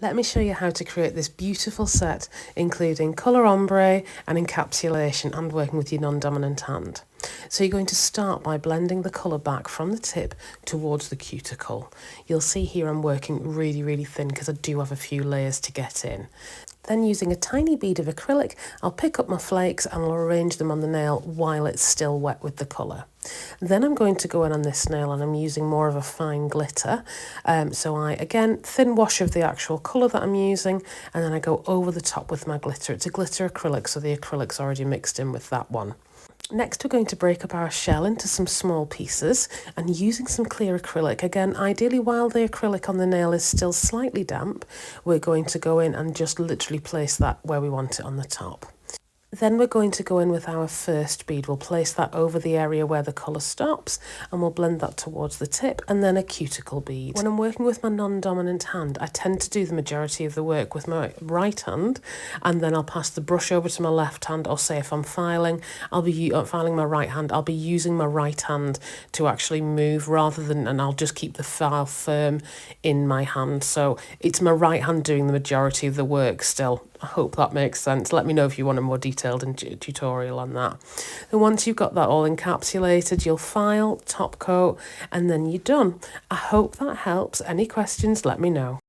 Let me show you how to create this beautiful set, including colour ombre and encapsulation and working with your non-dominant hand. So you're going to start by blending the colour back from the tip towards the cuticle. You'll see here I'm working really thin because I do have a few layers to get in. Then using a tiny bead of acrylic, I'll pick up my flakes and I'll arrange them on the nail while it's still wet with the colour. Then I'm going to go in on this nail and I'm using more of a fine glitter. So I, again, thin wash of the actual colour that I'm using, and then I go over the top with my glitter. It's a glitter acrylic, so the acrylic's already mixed in with that one. Next, we're going to break up our shell into some small pieces and using some clear acrylic. Again, ideally while the acrylic on the nail is still slightly damp, we're going to go in and just literally place that where we want it on the top. Then we're going to go in with our first bead. We'll place that over the area where the colour stops and we'll blend that towards the tip, and then a cuticle bead. When I'm working with my non-dominant hand, I tend to do the majority of the work with my right hand, and then I'll pass the brush over to my left hand, or say if I'm filing, I'll be filing my right hand, I'll be using my right hand to actually move rather than, and I'll just keep the file firm in my hand. So it's my right hand doing the majority of the work still. I hope that makes sense. Let me know if you want a more detailed tutorial on that. And once you've got that all encapsulated, you'll file, top coat, and then you're done. I hope that helps. Any questions, let me know.